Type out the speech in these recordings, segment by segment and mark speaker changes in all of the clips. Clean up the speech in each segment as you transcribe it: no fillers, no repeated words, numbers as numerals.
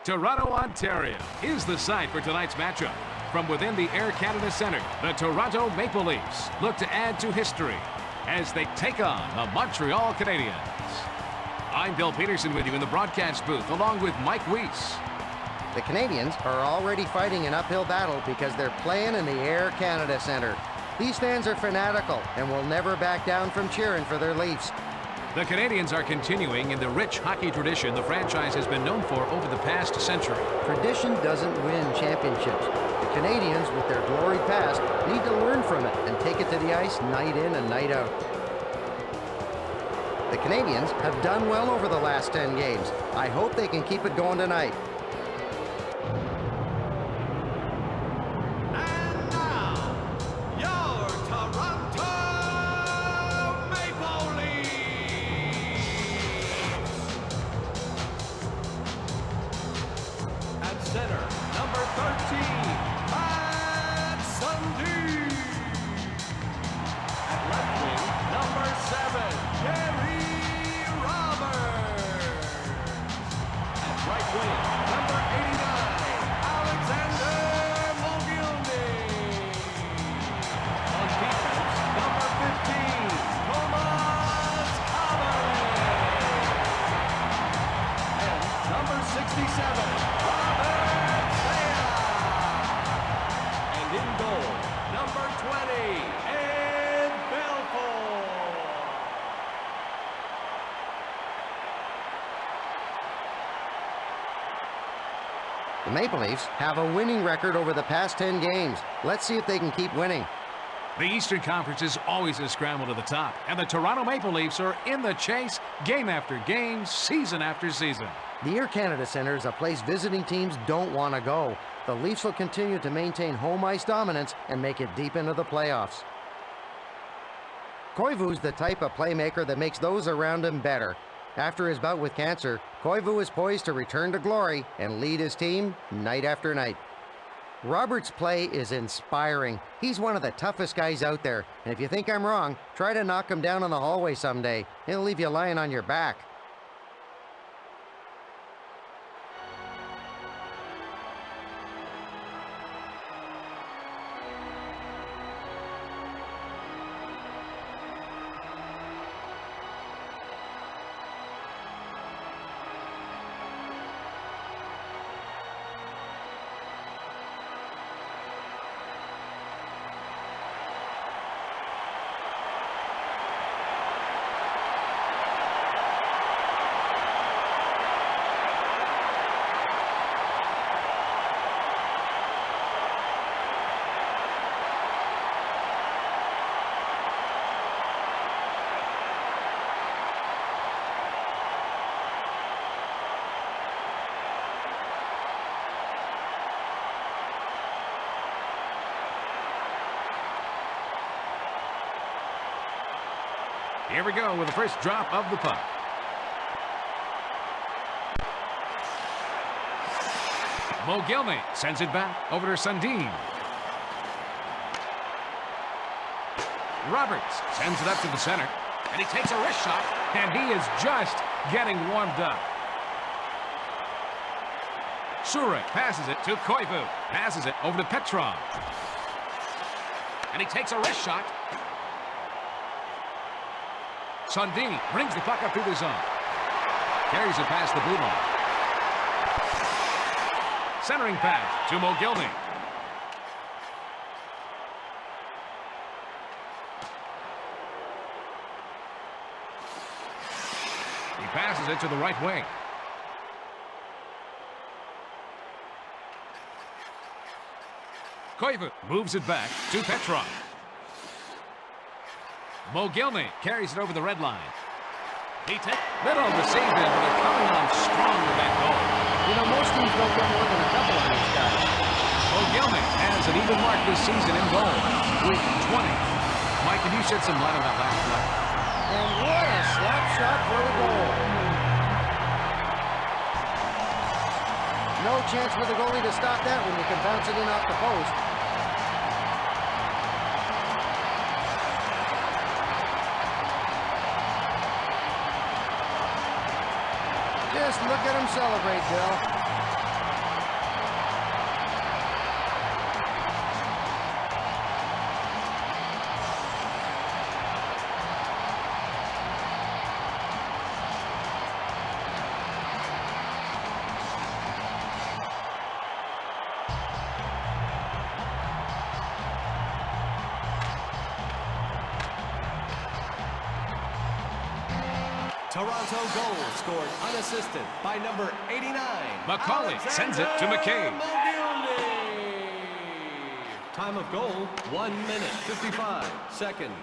Speaker 1: Toronto, Ontario is the site for tonight's matchup. From within the Air Canada Centre, the Toronto Maple Leafs look to add to history as they take on the Montreal Canadiens. I'm Bill Peterson with you in the broadcast booth along with Mike Weiss.
Speaker 2: The Canadiens are already fighting an uphill battle because they're playing in the Air Canada Centre. These fans are fanatical and will never back down from cheering for their Leafs.
Speaker 1: The Canadiens are continuing in the rich hockey tradition the franchise has been known for over the past century.
Speaker 2: Tradition doesn't win championships. The Canadiens, with their glory past, need to learn from it and take it to the ice night in and night out. The Canadiens have done well over the last 10 games. I hope they can keep it going tonight. The Maple Leafs have a winning record over the past 10 games. Let's see if they can keep winning.
Speaker 1: The Eastern Conference is always a scramble to the top, and the Toronto Maple Leafs are in the chase game after game, season after season.
Speaker 2: The Air Canada Centre is a place visiting teams don't want to go. The Leafs will continue to maintain home ice dominance and make it deep into the playoffs. Koivu's the type of playmaker that makes those around him better. After his bout with cancer, Koivu is poised to return to glory and lead his team night after night. Robert's play is inspiring. He's one of the toughest guys out there, and if you think I'm wrong, try to knock him down in the hallway someday. He'll leave you lying on your back.
Speaker 1: Here we go with the first drop of the puck. Mogilny sends it back over to Sundin. Roberts sends it up to the center, and he takes a wrist shot, and he is just getting warmed up. Surek passes it to Koivu, passes it over to Petrov, and he takes a wrist shot. Sundin brings the puck up through the zone. Carries it past the blue line. Centering pass to Mogilny. He passes it to the right wing. Koivu moves it back to Petrov. Mogilny carries it over the red line. He takes middle of the season, but they're coming on strong with that goal.
Speaker 2: You know, most teams don't get more than a couple of these guys.
Speaker 1: Mogilny has an even mark this season in goal with 20. Mike, can you shed some light on that last play?
Speaker 2: And what a slap shot for the goal. No chance for the goalie to stop that when you can bounce it in off the post. Just look at him celebrate, Bill.
Speaker 3: Toronto goal scored unassisted by number 89.
Speaker 1: Macaulay sends it to McCabe.
Speaker 3: Time of goal, 1 minute, 55 seconds.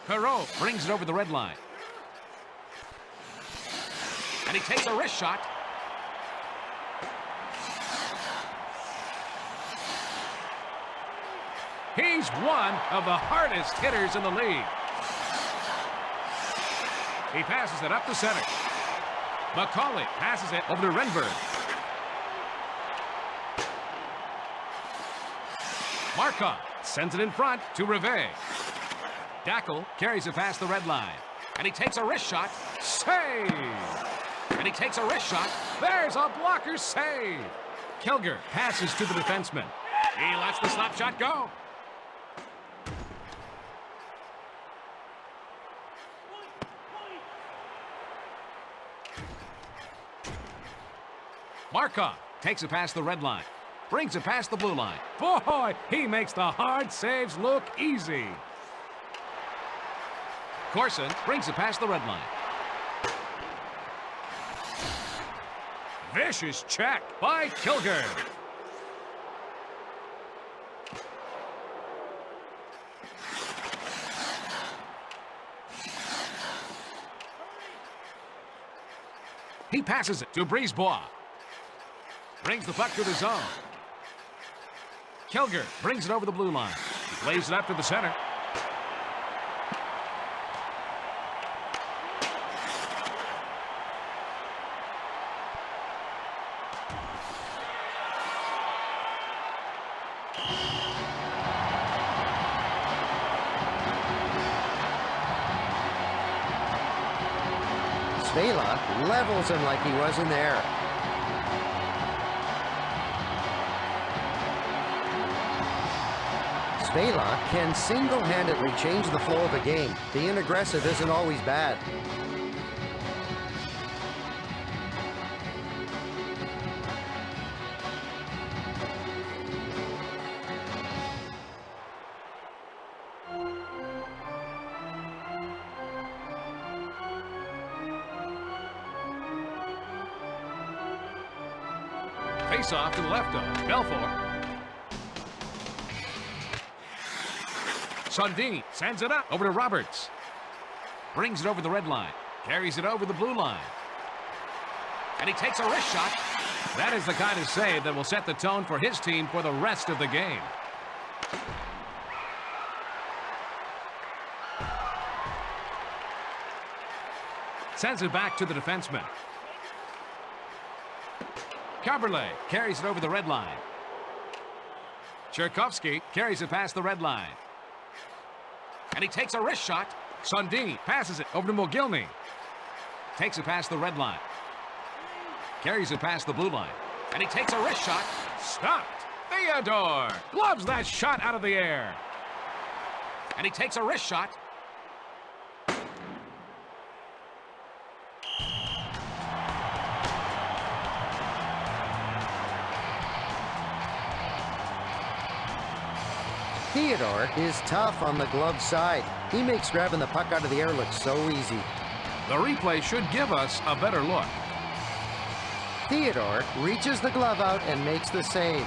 Speaker 1: Perreault brings it over the red line. And he takes a wrist shot. He's one of the hardest hitters in the league. He passes it up the center. Macaulay passes it over to Renberg. Markov sends it in front to Rivet. Dackel carries it past the red line. And he takes a wrist shot. Save! And he takes a wrist shot. There's a blocker save. Kilger passes to the defenseman. He lets the slap shot go. Markov takes it past the red line. Brings it past the blue line. Boy, he makes the hard saves look easy. Corson brings it past the red line. Vicious check by Kilger. He passes it to Brisebois. Brings the puck to the zone. Kilger brings it over the blue line. He plays it up to the center.
Speaker 2: Svela levels him like he was in there. Svela can single-handedly change the flow of a game. Being aggressive isn't always bad.
Speaker 1: Face off to the left of Belfour. Sundin sends it up over to Roberts. Brings it over the red line. Carries it over the blue line. And he takes a wrist shot. That is the kind of save that will set the tone for his team for the rest of the game. Sends it back to the defenseman. Caberlet carries it over the red line. Cherkovsky carries it past the red line. And he takes a wrist shot. Sundin passes it over to Mogilny. Takes it past the red line. Carries it past the blue line. And he takes a wrist shot. Stopped. Theodore gloves that shot out of the air. And he takes a wrist shot.
Speaker 2: Theodore is tough on the glove side. He makes grabbing the puck out of the air look so easy.
Speaker 1: The replay should give us a better look.
Speaker 2: Theodore reaches the glove out and makes the save.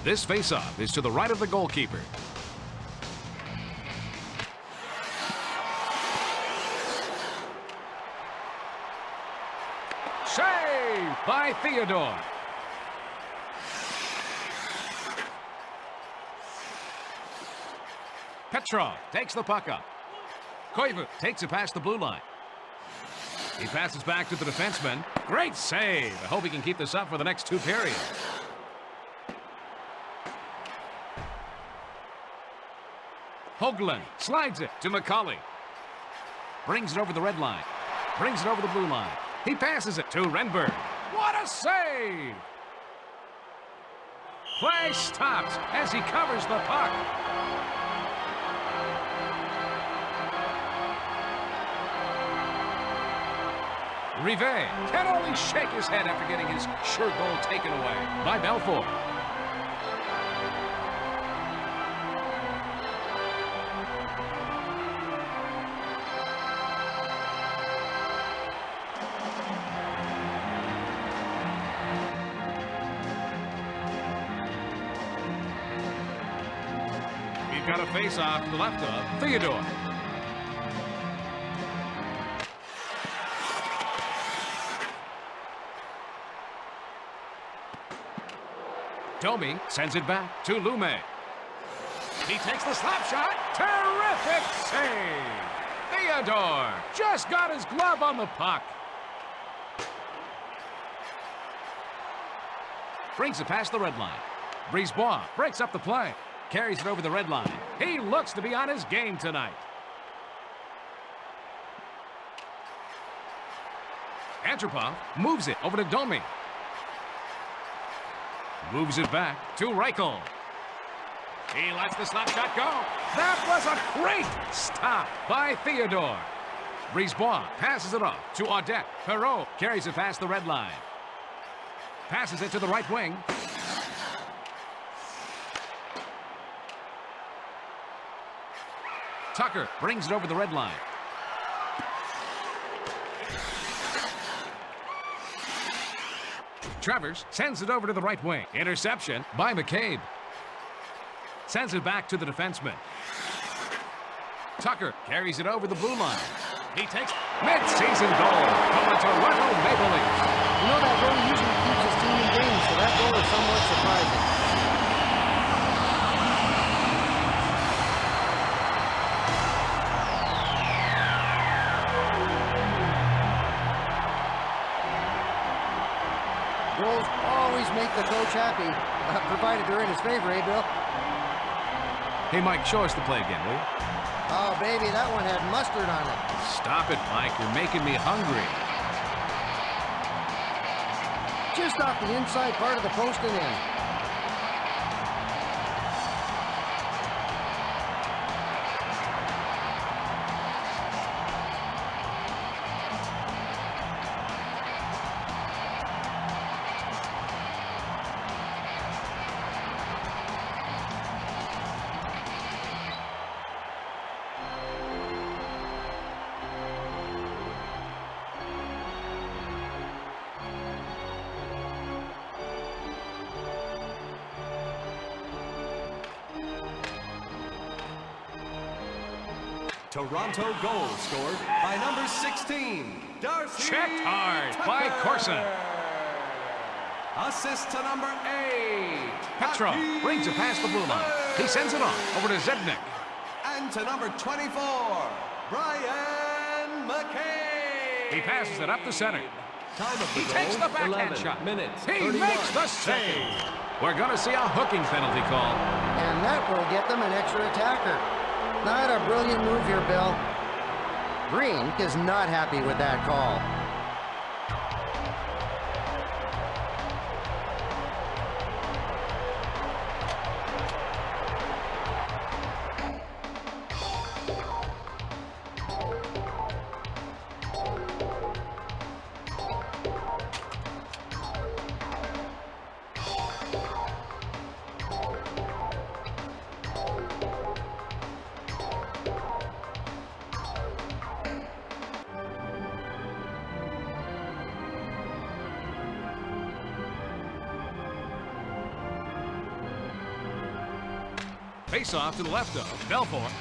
Speaker 1: This faceoff is to the right of the goalkeeper. Save by Theodore. Petrov takes the puck up. Koivu takes it past the blue line. He passes back to the defenseman. Great save. I hope he can keep this up for the next 2 periods. Hoagland slides it to Macaulay. Brings it over the red line. brings it over the blue line. He passes it to Renberg. What a save! Play stops as he covers the puck. Rive can only shake his head after getting his sure goal taken away by Belfort. We've got a face-off to the left of Theodore. Domi sends it back to Lume. He takes the slap shot. Terrific save! Theodore just got his glove on the puck. Brings it past the red line. Brisebois breaks up the play. Carries it over the red line. He looks to be on his game tonight. Antropov moves it over to Domi. Moves it back to Reichel. He lets the slap shot go. That was a great stop by Theodore. Brisebois passes it off to Audette. Perreault carries it past the red line. Passes it to the right wing. Tucker brings it over the red line. Travers sends it over to the right wing. Interception by McCabe. Sends it back to the defenseman. Tucker carries it over the blue line. He takes mid-season goal from the Toronto Maple Leafs.
Speaker 2: You know that goal usually keeps his team in games, so that goal is somewhat surprising. Goals always make the coach happy, provided they're in his favor, eh, Bill?
Speaker 1: Hey, Mike, show us the play again, will you?
Speaker 2: Oh, baby, that one had mustard on it.
Speaker 1: Stop it, Mike. You're making me hungry.
Speaker 2: Just off the inside part of the post and in.
Speaker 3: Toronto goal scored by number 16, Darcy.
Speaker 1: Checked hard by Corson.
Speaker 3: Assist to number 8,
Speaker 1: Petrov brings it past the blue line. He sends it off over to Zednik.
Speaker 3: And to number 24, Brian McCabe.
Speaker 1: He passes it up the center.
Speaker 3: Time of the
Speaker 1: He
Speaker 3: goal,
Speaker 1: takes the backhand
Speaker 3: 11
Speaker 1: shot.
Speaker 3: minutes,
Speaker 1: He
Speaker 3: 31
Speaker 1: makes the save.
Speaker 3: seconds.
Speaker 1: We're going to see a hooking penalty call.
Speaker 2: And that will get them an extra attacker. Not a brilliant move here, Bill. Green is not happy with that call.
Speaker 1: Face off to the left of Belfort.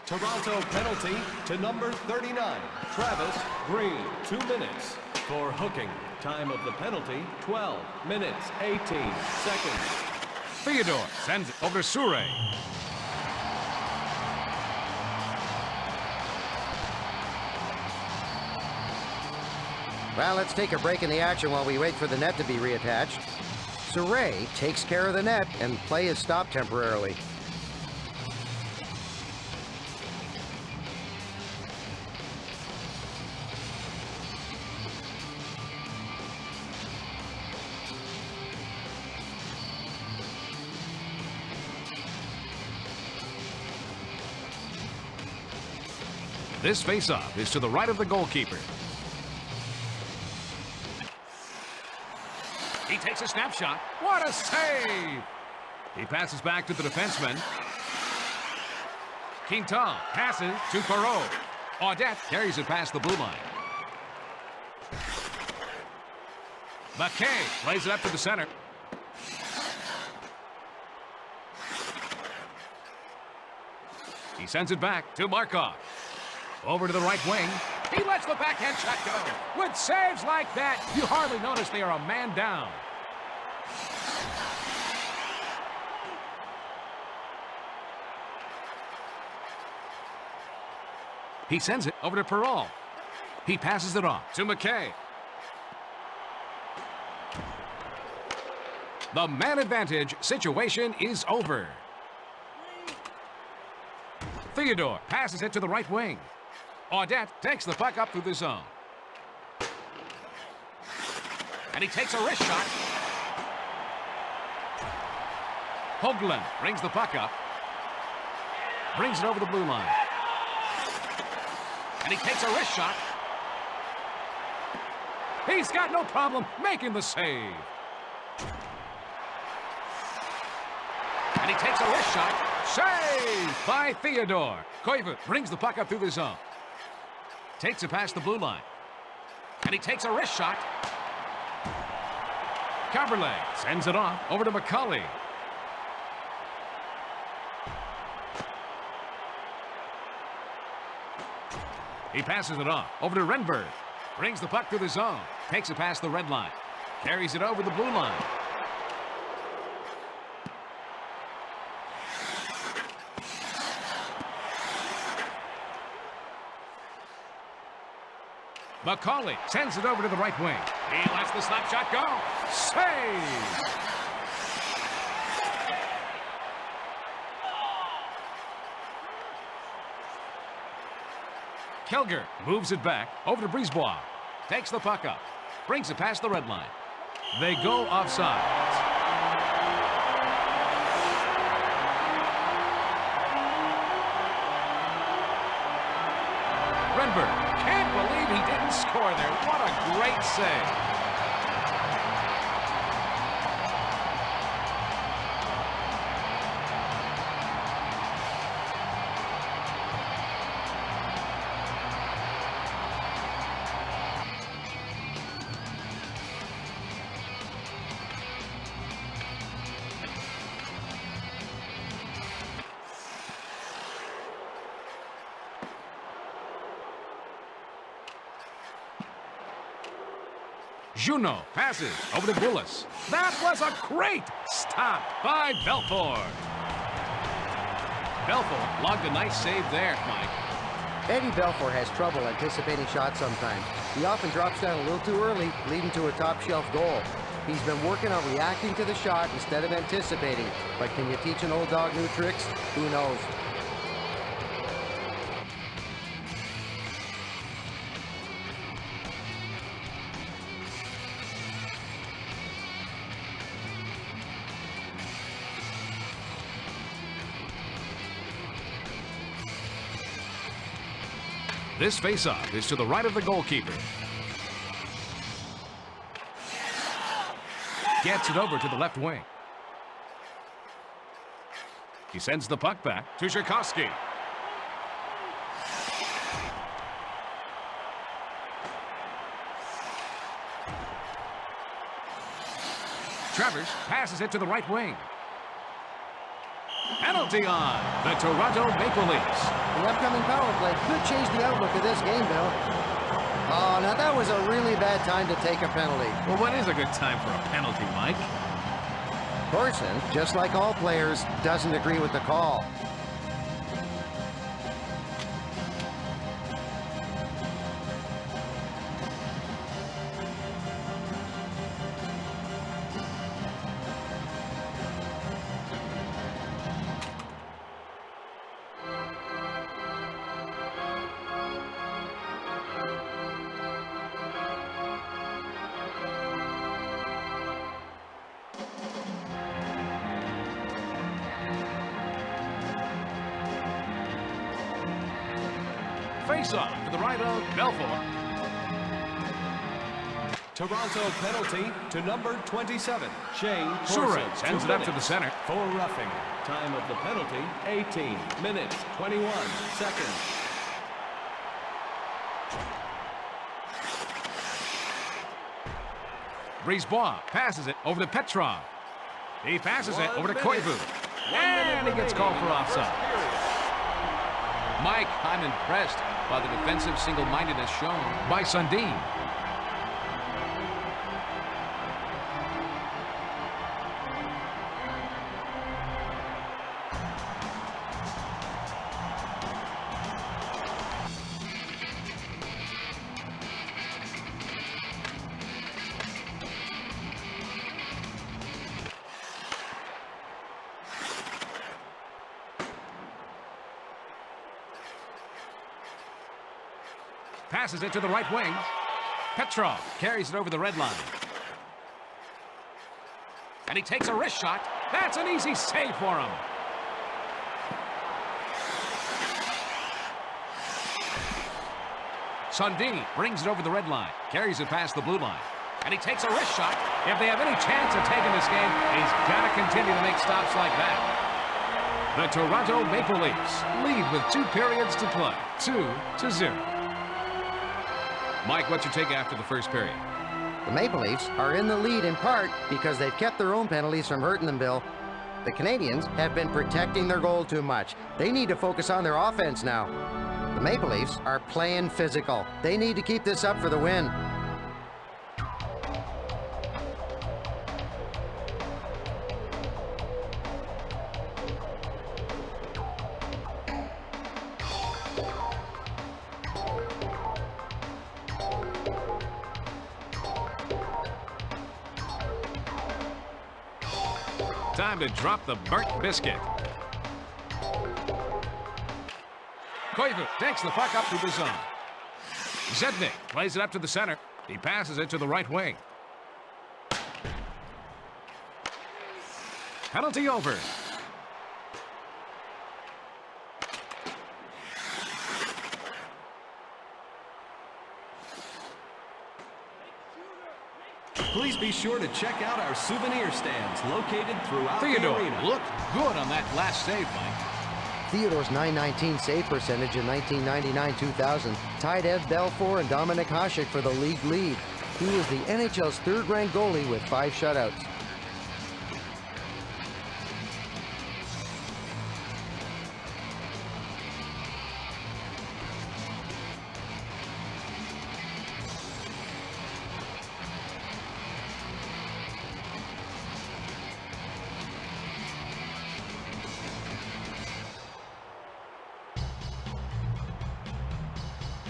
Speaker 3: Toronto penalty to number 39, Travis Green. 2 minutes for hooking. Time of the penalty, 12 minutes, 18 seconds.
Speaker 1: Theodore sends it over to Sure.
Speaker 2: Well, let's take a break in the action while we wait for the net to be reattached. Surrey takes care of the net and play is stopped temporarily.
Speaker 1: This faceoff is to the right of the goalkeeper. He takes a snapshot. What a save! He passes back to the defenseman. Quintal passes to Perreault. Audette carries it past the blue line. McKay plays it up to the center. He sends it back to Markov. Over to the right wing. He lets the backhand shot go. With saves like that, you hardly notice they are a man down. He sends it over to Perreault. He passes it off to McKay. The man advantage situation is over. Theodore passes it to the right wing. Audette takes the puck up through the zone. And he takes a wrist shot. Hoagland brings the puck up. Brings it over the blue line. And he takes a wrist shot. He's got no problem making the save. And he takes a wrist shot. Saved by Theodore. Koivu brings the puck up through the zone. Takes it past the blue line. And he takes a wrist shot. Caberlet sends it off over to McCauley. He passes it off over to Renberg. Brings the puck through the zone. Takes it past the red line. Carries it over the blue line. McCauley sends it over to the right wing. He lets the slap shot go. Save! Kilger moves it back over to Brisebois. Takes the puck up. Brings it past the red line. They go offside. Renberg can't believe he didn't score there. What a great save. Juno passes over to Bullis. That was a great stop by Belfort. Belfort logged a nice save there, Mike.
Speaker 2: Eddie Belfort has trouble anticipating shots sometimes. He often drops down a little too early, leading to a top-shelf goal. He's been working on reacting to the shot instead of anticipating. But can you teach an old dog new tricks? Who knows?
Speaker 1: This faceoff is to the right of the goalkeeper. Gets it over to the left wing. He sends the puck back to Tchaikovsky. Travers passes it to the right wing. Penalty on the Toronto Maple Leafs.
Speaker 2: The upcoming power play could change the outlook of this game, Bill. Oh, now that was a really bad time to take a penalty.
Speaker 4: Well, what is a good time for a penalty, Mike?
Speaker 2: Corson, just like all players, doesn't agree with the call.
Speaker 1: face-off to the right of Belfort.
Speaker 3: Toronto penalty to number 27, Shane
Speaker 1: Suarez
Speaker 3: Corson.
Speaker 1: sends it up to the center.
Speaker 3: For roughing. Time of the penalty, 18 minutes, 21 seconds.
Speaker 1: Brisebois passes it over to Petrov. He passes it over to Koivu. And he gets called for offside. Mike, I'm impressed by the defensive single-mindedness shown by Sundin. Passes it to the right wing. Petrov carries it over the red line. And he takes a wrist shot. That's an easy save for him. Sundin brings it over the red line. Carries it past the blue line. And he takes a wrist shot. If they have any chance of taking this game, he's got to continue to make stops like that. The Toronto Maple Leafs lead with 2 periods to play. 2-0. Mike, what's your take after the first period?
Speaker 2: The Maple Leafs are in the lead in part because they've kept their own penalties from hurting them, Bill. The Canadiens have been protecting their goal too much. They need to focus on their offense now. The Maple Leafs are playing physical. They need to keep this up for the win.
Speaker 1: Time to drop the burnt biscuit. Koivu takes the puck up to the zone. Zednik plays it up to the center. He passes it to the right wing. Penalty over.
Speaker 3: Please be sure to check out our souvenir stands located throughout the
Speaker 1: Theodore
Speaker 3: arena.
Speaker 1: looked good on that last save, Mike.
Speaker 2: Theodore's .919 save percentage in 1999-2000 tied Ed Belfour and Dominic Hasek for the league lead. He was the NHL's third-ranked goalie with 5 shutouts.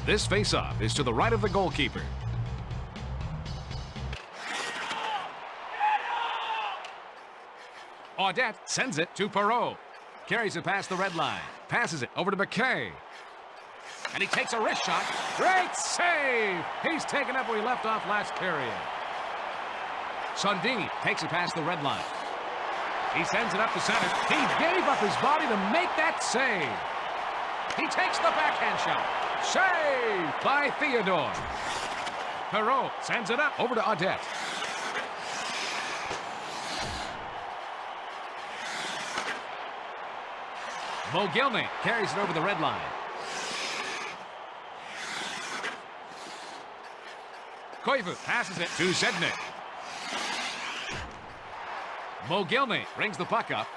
Speaker 1: This faceoff is to the right of the goalkeeper. Audette sends it to Perreault. Carries it past the red line. Passes it over to McKay. And he takes a wrist shot. Great save! He's taken up where he left off last period. Sundin takes it past the red line. He sends it up the center. He gave up his body to make that save. He takes the backhand shot. Save by Theodore. Perreault sends it up over to Audette. Mogilny carries it over the red line. Koivu passes it to Zednik. Mogilny brings the puck up.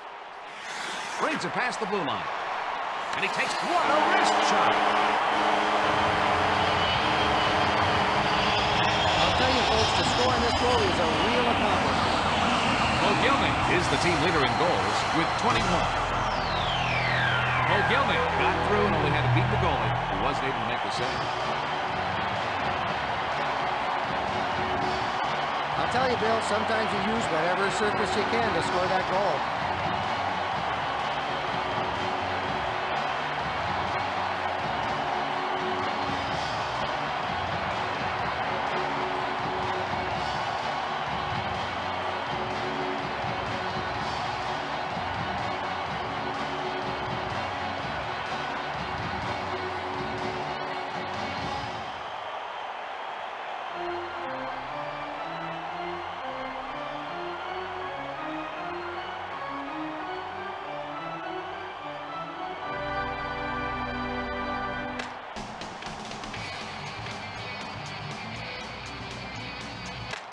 Speaker 1: Brings it past the blue line. And he takes what a wrist shot.
Speaker 2: I'll tell you, folks, to score in this goal is a real accomplishment.
Speaker 1: Mogilny is the team leader in goals with 21. Mogilny got through and only had to beat the goalie, who wasn't able to make the save.
Speaker 2: I'll tell you, Bill, sometimes you use whatever surface you can to score that goal.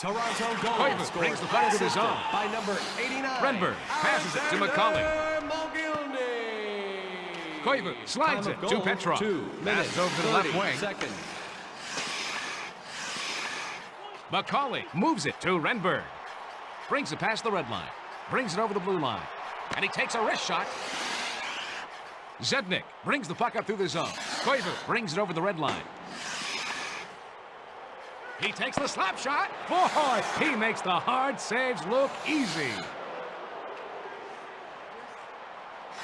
Speaker 3: Toronto goal
Speaker 1: Koivu
Speaker 3: scored
Speaker 1: brings the puck to the
Speaker 3: unassisted
Speaker 1: zone.
Speaker 3: by number 89.
Speaker 1: Renberg passes it to McCauley. Koivu slides it to Petrov.
Speaker 3: 2 minutes,
Speaker 1: Passes over to the left
Speaker 3: 30
Speaker 1: wing.
Speaker 3: seconds.
Speaker 1: McCauley moves it to Renberg. Brings it past the red line. Brings it over the blue line. And he takes a wrist shot. Zednik brings the puck up through the zone. Koivu brings it over the red line. He takes the slap shot. Boy, he makes the hard saves look easy.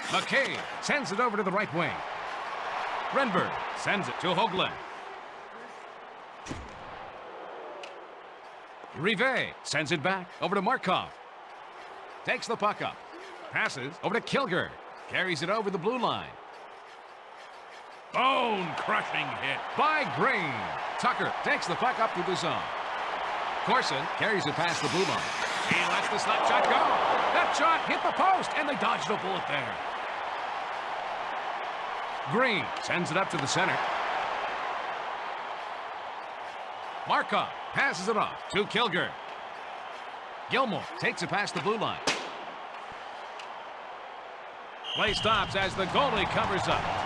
Speaker 1: McCabe sends it over to the right wing. Renberg sends it to Hoagland. Rive sends it back over to Markov. Takes the puck up. Passes over to Kilger. Carries it over the blue line. Bone-crushing hit by Green. Tucker takes the puck up through the zone. Corson carries it past the blue line. He lets the slap shot go. That shot hit the post, and they dodged a bullet there. Green sends it up to the center. Markov passes it off to Kilger. Gilmore takes it past the blue line. Play stops as the goalie covers up.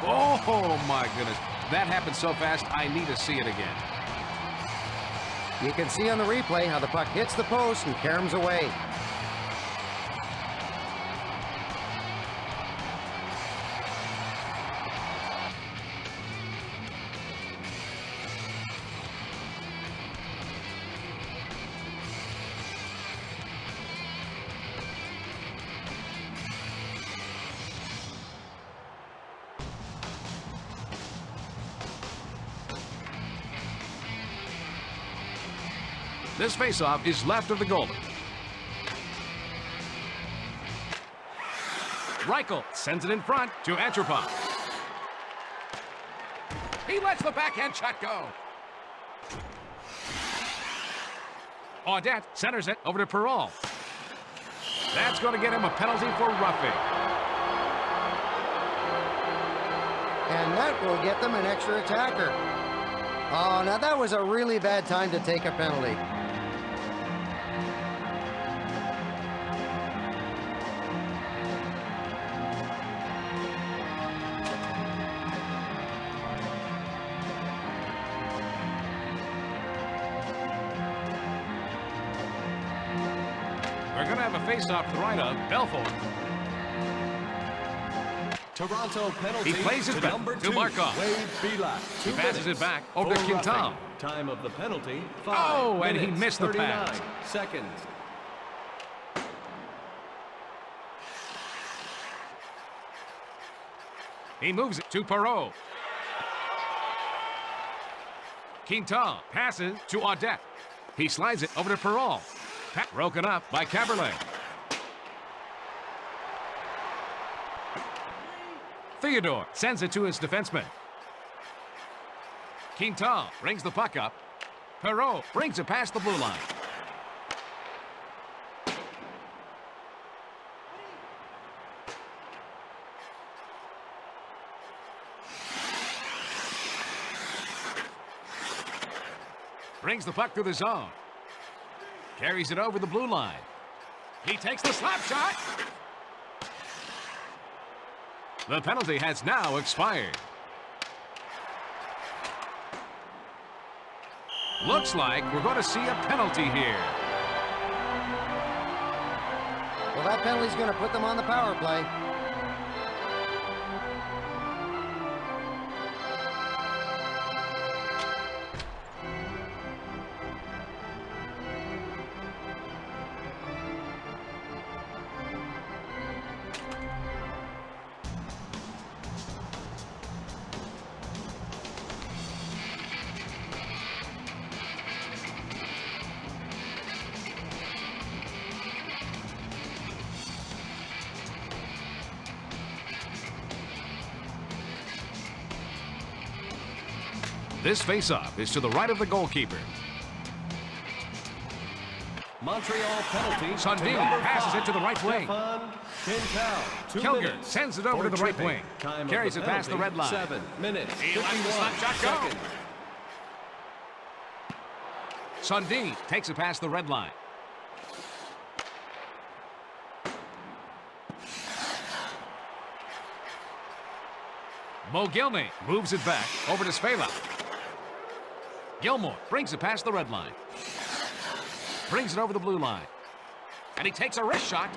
Speaker 1: Oh my goodness. That happened so fast, I need to see it again.
Speaker 2: You can see on the replay how the puck hits the post and caroms away.
Speaker 1: This faceoff is left of the goalie. Reichel sends it in front to Antropov. He lets the backhand shot go. Audette centers it over to Perrault. That's going to get him a penalty for roughing.
Speaker 2: And that will get them an extra attacker. Oh, now that was a really bad time to take a penalty.
Speaker 1: We're going to have a face-off to the right of Belfort.
Speaker 3: Toronto penalty.
Speaker 1: He plays it back
Speaker 3: number
Speaker 1: to
Speaker 3: 2,
Speaker 1: Markov.
Speaker 3: Wade Belak.
Speaker 1: He passes it back over to
Speaker 3: for
Speaker 1: Quintal.
Speaker 3: roughing. Time of the penalty, 5
Speaker 1: Oh, and he
Speaker 3: minutes,
Speaker 1: missed the
Speaker 3: 39
Speaker 1: pass.
Speaker 3: seconds.
Speaker 1: He moves it to Perrault. Quintal passes to Audette. He slides it over to Perrault. Broken up by Caberlet. Theodore sends it to his defenseman. Quintal brings the puck up. Perrault brings it past the blue line. Brings the puck through the zone. Carries it over the blue line. He takes the slap shot. The penalty has now expired. Looks like we're going to see a penalty here.
Speaker 2: Well, that penalty's going to put them on the power play.
Speaker 1: This faceoff is to the right of the goalkeeper.
Speaker 3: Montreal penalty.
Speaker 1: Sundin
Speaker 3: number
Speaker 1: passes
Speaker 3: 5,
Speaker 1: it to the right wing.
Speaker 3: Stefan Quintal. 2
Speaker 1: Kilger
Speaker 3: minutes
Speaker 1: sends it over
Speaker 3: for
Speaker 1: to the right
Speaker 3: tripping.
Speaker 1: wing.
Speaker 3: Time of
Speaker 1: Carries
Speaker 3: the
Speaker 1: it past the
Speaker 3: penalty,
Speaker 1: red line.
Speaker 3: 7 minutes.
Speaker 1: He lets the
Speaker 3: 51
Speaker 1: slap shot go.
Speaker 3: seconds.
Speaker 1: Sundin takes it past the red line. Mogilny moves it back over to Svela. Gilmore brings it past the red line. Brings it over the blue line. And he takes a wrist shot.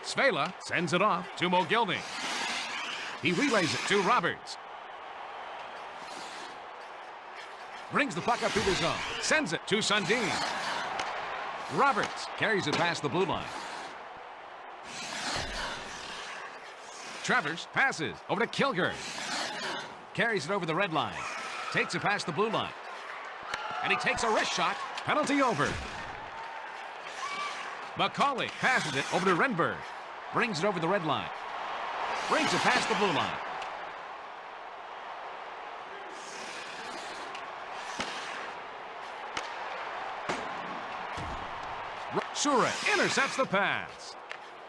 Speaker 1: Svela sends it off to Mogilny. He relays it to Roberts. Brings the puck up through the zone. Sends it to Sundin. Roberts carries it past the blue line. Travers passes over to Kilger. Carries it over the red line. Takes it past the blue line. And he takes a wrist shot. Penalty over. McCauley passes it over to Renberg. Brings it over the red line. Brings it past the blue line. Sure intercepts the pass.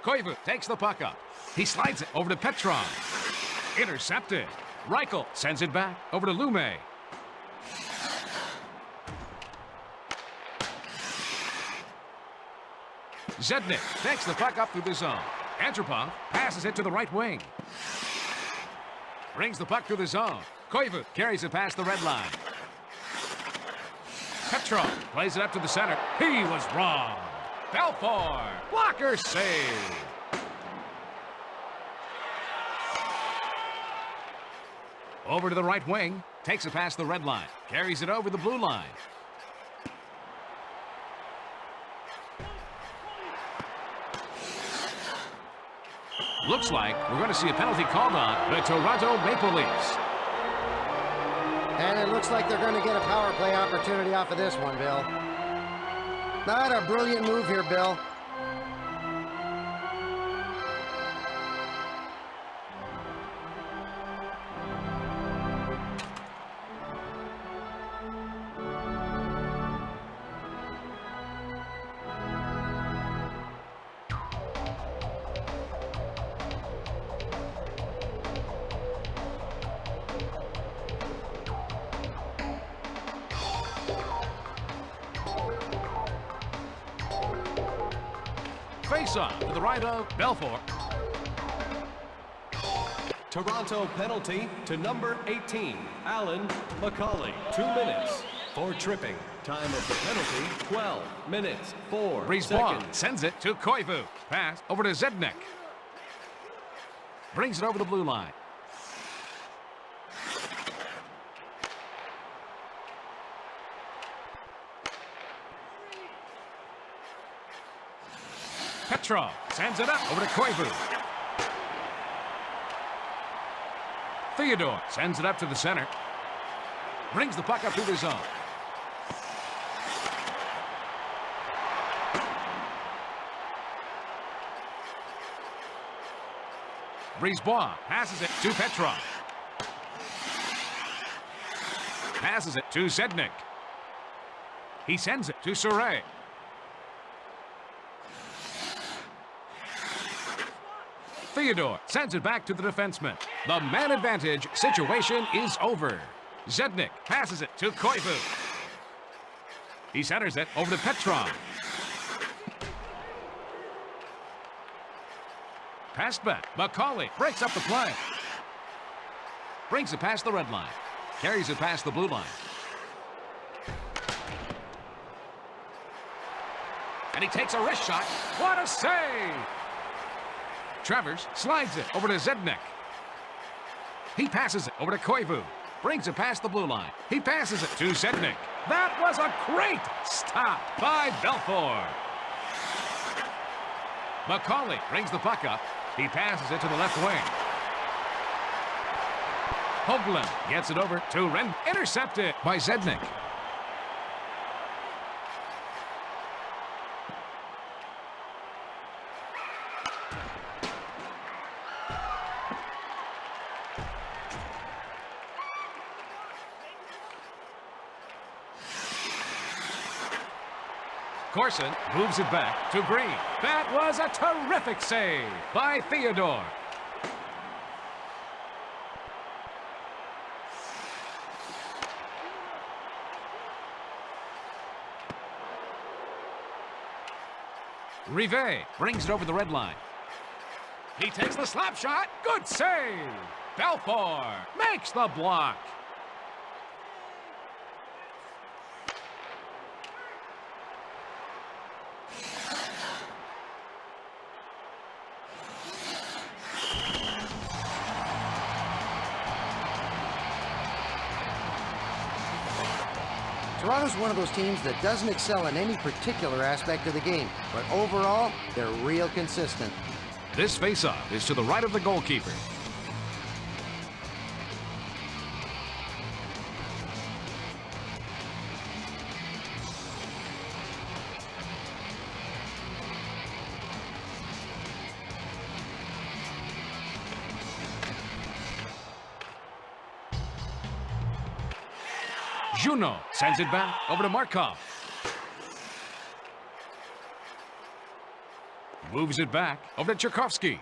Speaker 1: Koivu takes the puck up. He slides it over to Petron. Intercepted. Reichel sends it back over to Lume. Zednik takes the puck up through the zone. Antropov passes it to the right wing. Brings the puck through the zone. Koivu carries it past the red line. Petron plays it up to the center. He was wrong. Belfour, blocker save. Over to the right wing, takes it past the red line, carries it over the blue line. Looks like we're going to see a penalty called on the Toronto Maple Leafs.
Speaker 2: And it looks like they're going to get a power play opportunity off of this one, Bill. Not a brilliant move here, Bill.
Speaker 1: Face-off to the right of Belfour.
Speaker 3: Toronto penalty to number 18, Alan McCauley. 2 minutes for tripping. Time of the penalty, 12 minutes, 4
Speaker 1: Brisebois
Speaker 3: seconds.
Speaker 1: sends it to Koivu. Pass over to Zednik. Brings it over the blue line. Petrov sends it up over to Koivu. Theodore sends it up to the center. Brings the puck up through the zone. Brisebois passes it to Petrov. Passes it to Zednik. He sends it to Surrey. Theodore sends it back to the defenseman. The man advantage situation is over. Zednik passes it to Koivu. He centers it over to Petrov. Passed back. McCauley breaks up the play. Brings it past the red line. Carries it past the blue line. And he takes a wrist shot. What a save! Travers slides it over to Zednik. He passes it over to Koivu. Brings it past the blue line. He passes it to Zednik. That was a great stop by Belfour. McCauley brings the puck up. He passes it to the left wing. Hoagland gets it over to Ren. Intercepted by Zednik. Corson moves it back to Green. That was a terrific save by Theodore. Rive brings it over the red line. He takes the slap shot. Good save. Belfour makes the block.
Speaker 2: Toronto's one of those teams that doesn't excel in any particular aspect of the game, but overall, they're real consistent.
Speaker 1: This faceoff is to the right of the goalkeeper. Juno sends it back over to Markov. Moves it back over to Tchaikovsky.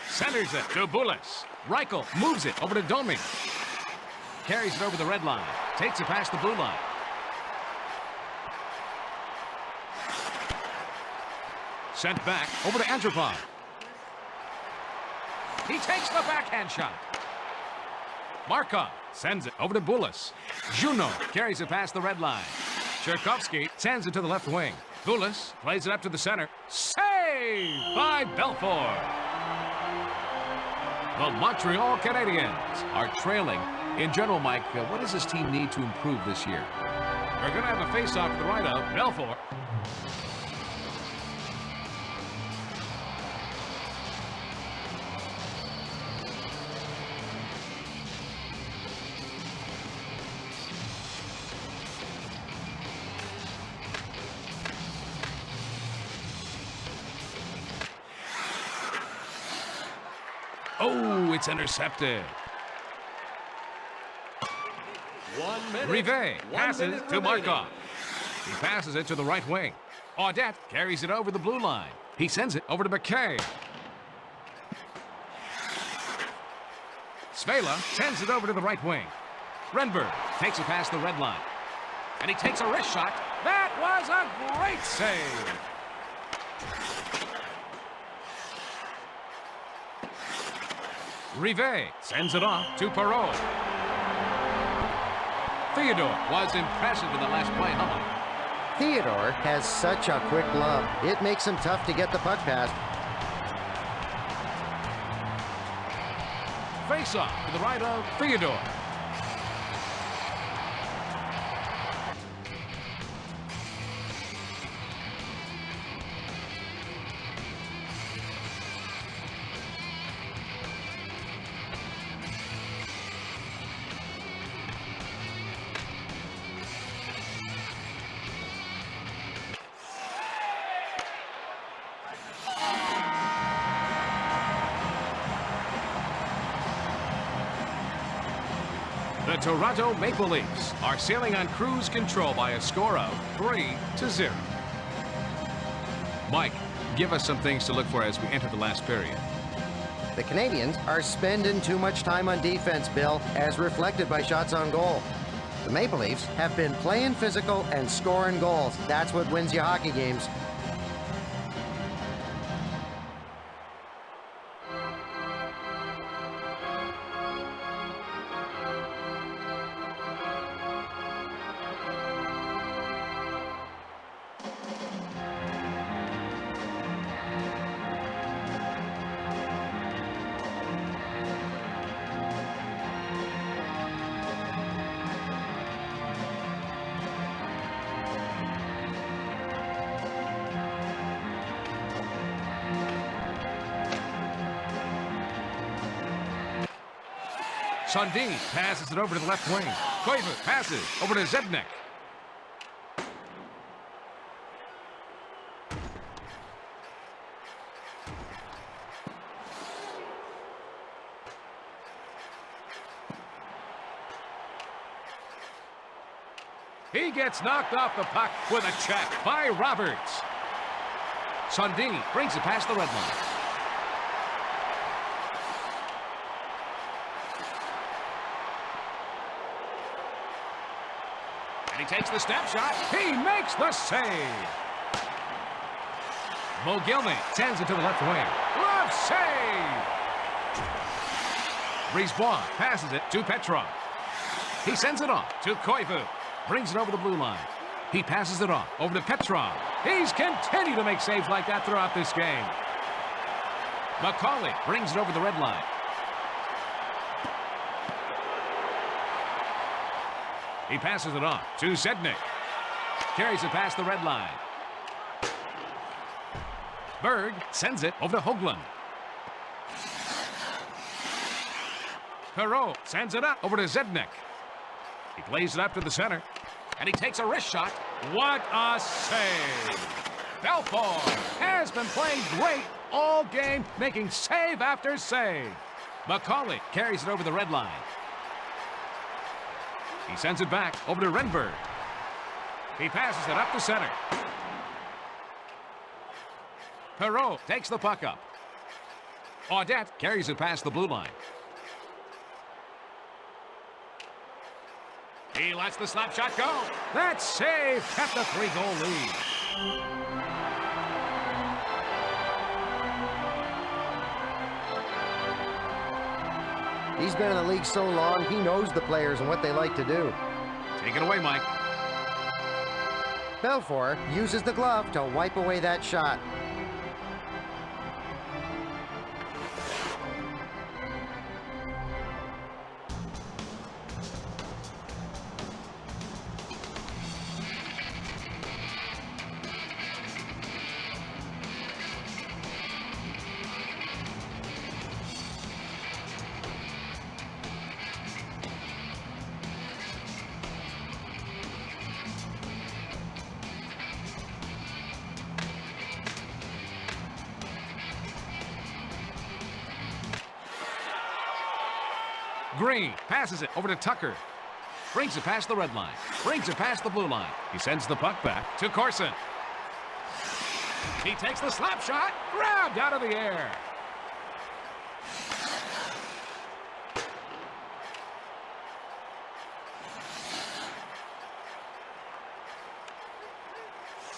Speaker 1: Centers it to Bulis. Reichel moves it over to Domi. Carries it over the red line. Takes it past the blue line. Sent back over to Antropov. He takes the backhand shot. Markov sends it over to Bulis. Juno carries it past the red line. Tchaikovsky sends it to the left wing. Bulis plays it up to the center. Save by Belfour. The Montreal Canadiens are trailing. In general, Mike, what does this team need to improve this year? We're going to have a face-off to the right of Belfour. Oh, it's intercepted.
Speaker 3: 1 minute.
Speaker 1: Rive passes
Speaker 3: minute
Speaker 1: to
Speaker 3: remaining.
Speaker 1: Markov. He passes it to the right wing. Audette carries it over the blue line. He sends it over to McKay. Svela sends it over to the right wing. Renberg takes it past the red line. And he takes a wrist shot. That was a great save. Rive sends it off to Perot. Theodore was impressive in the last play, huh, Mike?
Speaker 2: Theodore has such a quick glove. It makes him tough to get the puck past.
Speaker 1: Face off to the right of Theodore. The Toronto Maple Leafs are sailing on cruise control by a score of 3-0. Mike, give us some things to look for as we enter the last period.
Speaker 2: The Canadiens are spending too much time on defense, Bill, as reflected by shots on goal. The Maple Leafs have been playing physical and scoring goals. That's what wins you hockey games.
Speaker 1: Sundin passes it over to the left wing. Koivu passes over to Zednik. He gets knocked off the puck with a check by Roberts. Sundin brings it past the red line. And he takes the step shot. He makes the save. Mogilny sends it to the left wing. Glove save! Brisebois passes it to Petrov. He sends it on to Koivu. Brings it over the blue line. He passes it on over to Petrov. He's continued to make saves like that throughout this game. McCauley brings it over the red line. He passes it on to Zednik. Carries it past the red line. Berg sends it over to Hoagland. Perreault sends it up over to Zednik. He plays it up to the center, and he takes a wrist shot. What a save! Belfort has been playing great all game, making save after save. McCauley carries it over the red line. He sends it back over to Renberg. He passes it up the center. Perreault takes the puck up. Audette carries it past the blue line. He lets the slap shot go. That save kept the 3-goal lead.
Speaker 2: He's been in the league so long, he knows the players and what they like to do.
Speaker 1: Take it away, Mike.
Speaker 2: Belfort uses the glove to wipe away that shot.
Speaker 1: Green passes it over to Tucker. Brings it past the red line. Brings it past the blue line. He sends the puck back to Corson. He takes the slap shot. Grabbed out of the air.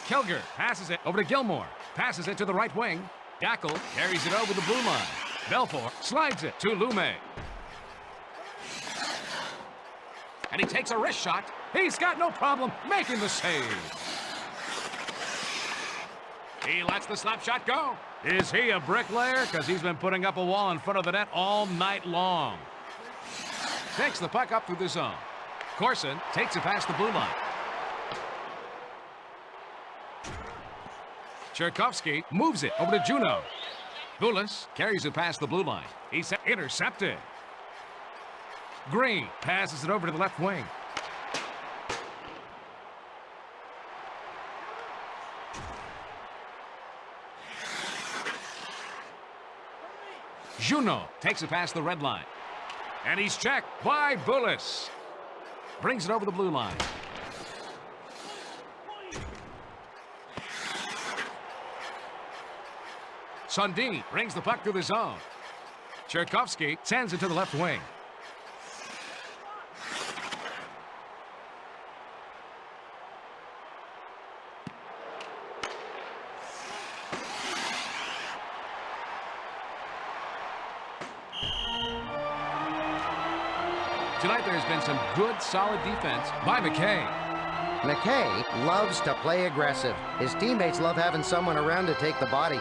Speaker 1: Kilger passes it over to Gilmore. Passes it to the right wing. Gackle carries it over the blue line. Belfort slides it to Lume. And he takes a wrist shot. He's got no problem making the save. He lets the slap shot go. Is he a bricklayer? Because he's been putting up a wall in front of the net all night long. Takes the puck up through the zone. Corson takes it past the blue line. Cherkovsky moves it over to Juno. Boulis carries it past the blue line. He's intercepted. Green passes it over to the left wing. Juno takes it past the red line. And he's checked by Boulis. Brings it over the blue line. Sundin brings the puck through the zone. Cherkovsky sends it to the left wing. Tonight there's been some good, solid defense by McKay.
Speaker 2: McKay loves to play aggressive. His teammates love having someone around to take the body.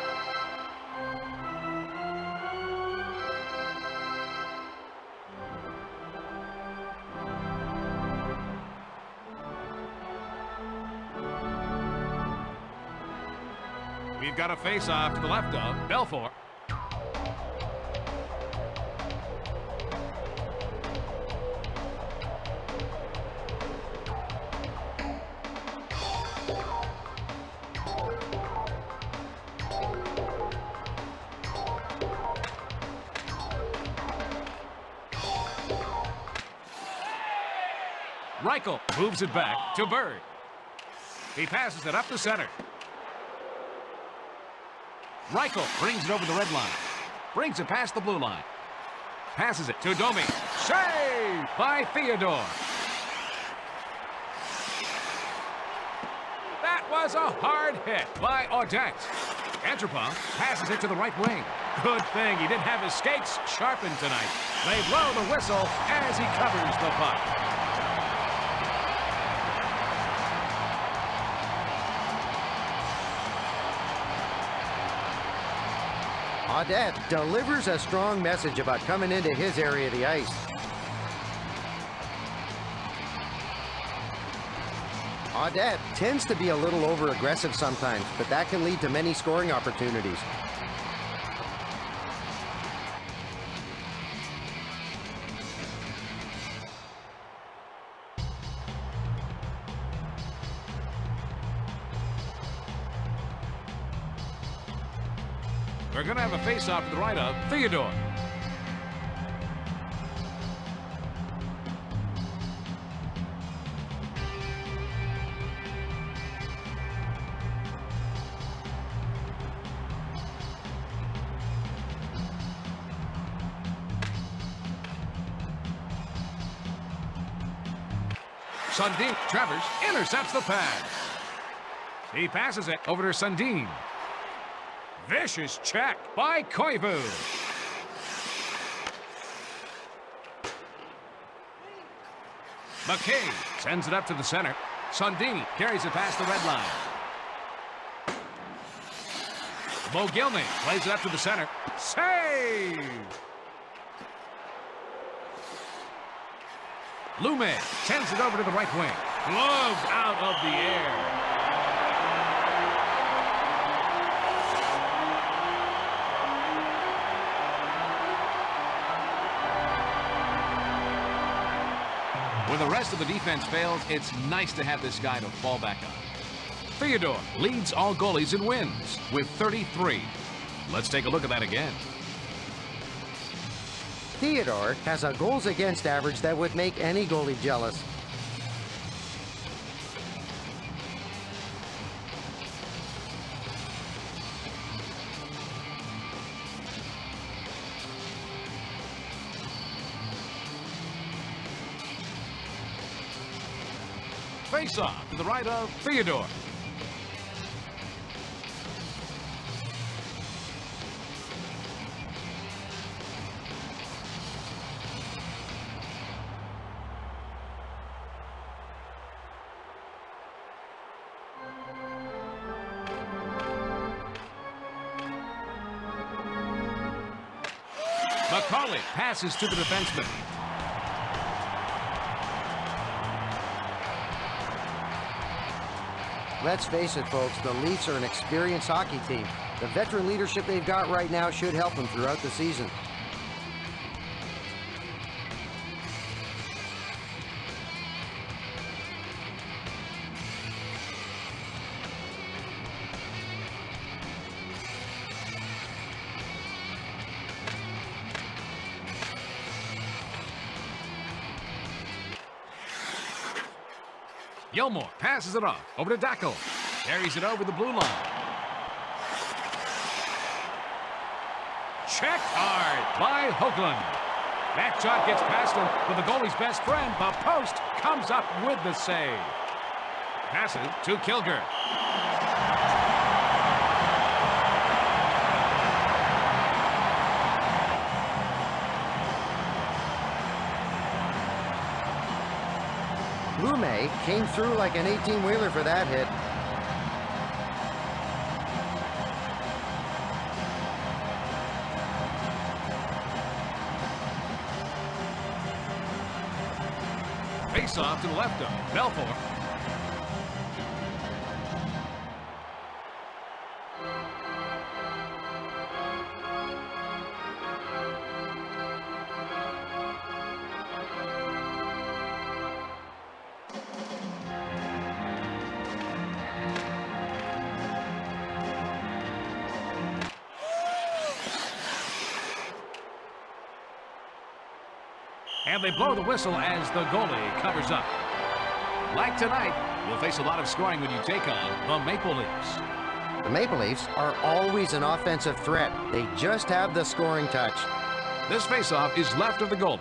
Speaker 1: We've got a face-off to the left of Belfort. Reichel moves it back to Bird. He passes it up the center. Reichel brings it over the red line. Brings it past the blue line. Passes it to Domi. Save by Theodore. That was a hard hit by Audette. Antropov passes it to the right wing. Good thing he didn't have his skates sharpened tonight. They blow the whistle as he covers the puck.
Speaker 2: Audette delivers a strong message about coming into his area of the ice. Audette tends to be a little over-aggressive sometimes, but that can lead to many scoring opportunities.
Speaker 1: We're going to have a face-off to the right of Theodore. Sundin, Travers intercepts the pass. He passes it over to Sundin. Vicious check by Koivu. McKay sends it up to the center. Sundin carries it past the red line. Mogilny plays it up to the center. Save! Lume sends it over to the right wing. Gloved out of the air. When the rest of the defense fails, it's nice to have this guy to fall back on. Theodore leads all goalies in wins with 33. Let's take a look at that again.
Speaker 2: Theodore has a goals against average that would make any goalie jealous.
Speaker 1: Face-off to the right of Theodore. McCauley passes to the defenseman.
Speaker 2: Let's face it, folks, the Leafs are an experienced hockey team. The veteran leadership they've got right now should help them throughout the season.
Speaker 1: Gilmore passes it off over to Dackel. Carries it over the blue line. Checked hard by Hoagland. That shot gets past him, but the goalie's best friend, the post, comes up with the save. Passes to Kilger.
Speaker 2: Lume came through like an 18-wheeler for that hit.
Speaker 1: Face off to the left of Belfour. And they blow the whistle as the goalie covers up. Like tonight, you'll face a lot of scoring when you take on the Maple Leafs.
Speaker 2: The Maple Leafs are always an offensive threat. They just have the scoring touch.
Speaker 1: This faceoff is left of the goalie.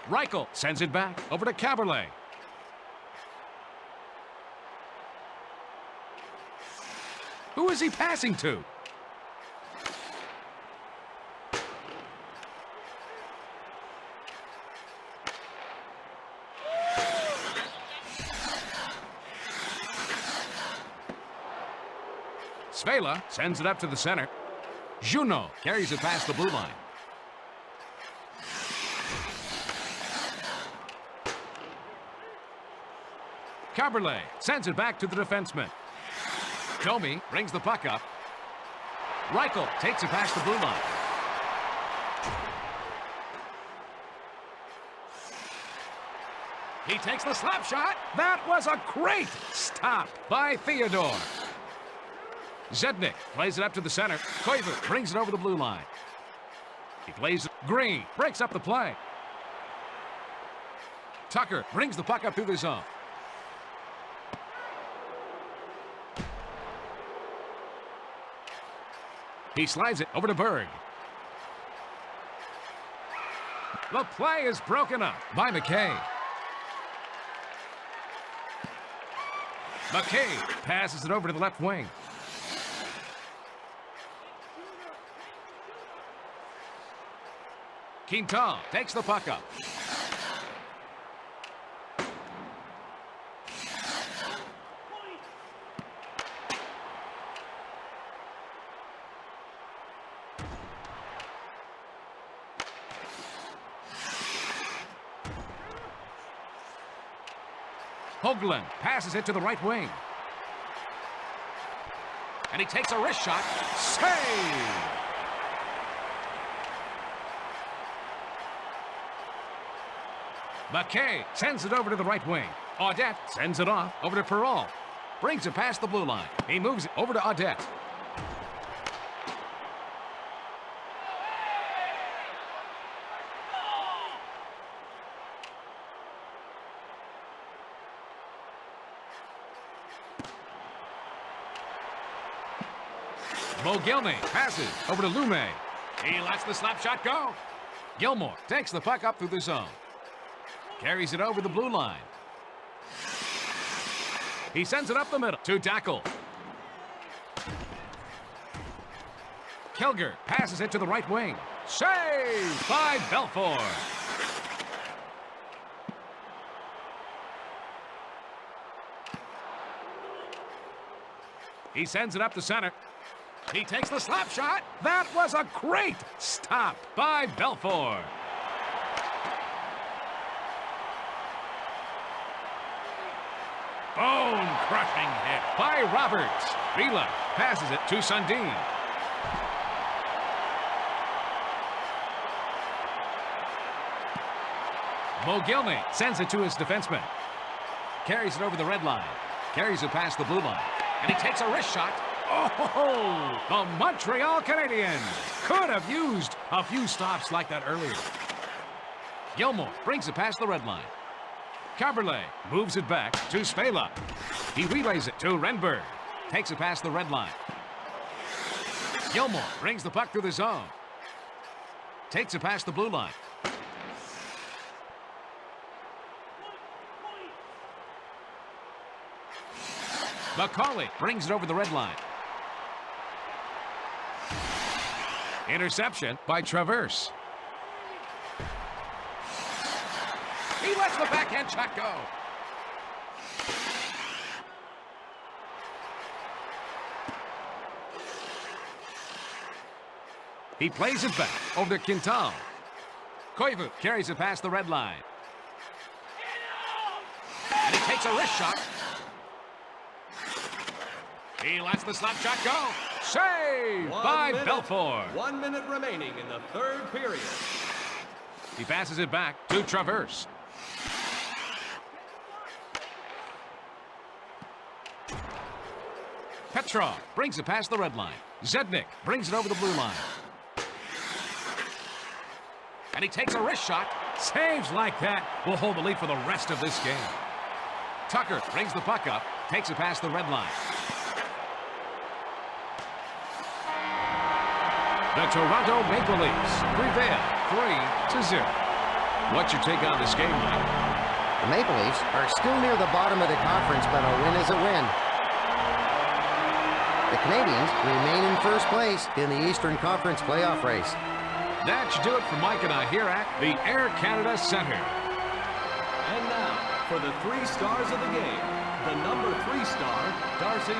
Speaker 1: Reichel sends it back over to Caberlet. Who is he passing to? Svela sends it up to the center. Juno carries it past the blue line. Caberlet sends it back to the defenseman. Domi brings the puck up. Reichel takes it past the blue line. He takes the slap shot. That was a great stop by Theodore. Zednik plays it up to the center. Koivu brings it over the blue line. He plays it. Green breaks up the play. Tucker brings the puck up through the zone. He slides it over to Berg. The play is broken up by McKay. McKay passes it over to the left wing. Quintal takes the puck up. Hoagland passes it to the right wing. And he takes a wrist shot. Save! McKay sends it over to the right wing. Audette sends it off over to Perrault. Brings it past the blue line. He moves it over to Audette. Mogilny passes over to Lume. He lets the slap shot go. Gilmore takes the puck up through the zone. Carries it over the blue line. He sends it up the middle to Dackel. Kilger passes it to the right wing. Saved by Belfour. He sends it up the center. He takes the slap shot. That was a great stop by Belfour. Bone-crushing hit by Roberts. Vila passes it to Sundin. Mogilny sends it to his defenseman. Carries it over the red line. Carries it past the blue line. And he takes a wrist shot. Oh, the Montreal Canadiens could have used a few stops like that earlier. Gilmore brings it past the red line. Caberlet moves it back to Svela. He relays it to Renberg. Takes it past the red line. Gilmore brings the puck through the zone. Takes it past the blue line. McCauley brings it over the red line. Interception by Traverse. He lets the backhand shot go. He plays it back over to Quintal. Koivu carries it past the red line. And he takes a wrist shot. He lets the slap shot go. Saved by Belfour.
Speaker 3: 1 minute remaining in the third period.
Speaker 1: He passes it back to Traverse. Petrov brings it past the red line. Zednik brings it over the blue line. And he takes a wrist shot. Saves like that will hold the lead for the rest of this game. Tucker brings the puck up, takes it past the red line. The Toronto Maple Leafs prevail 3-0. What's your take on this game, Mike?
Speaker 2: The Maple Leafs are still near the bottom of the conference, but a win is a win. The Canadiens remain in first place in the Eastern Conference playoff race.
Speaker 1: That should do it for Mike and I here at the Air Canada Centre.
Speaker 3: And now, for the 3 stars of the game, the number 3 star, Darcy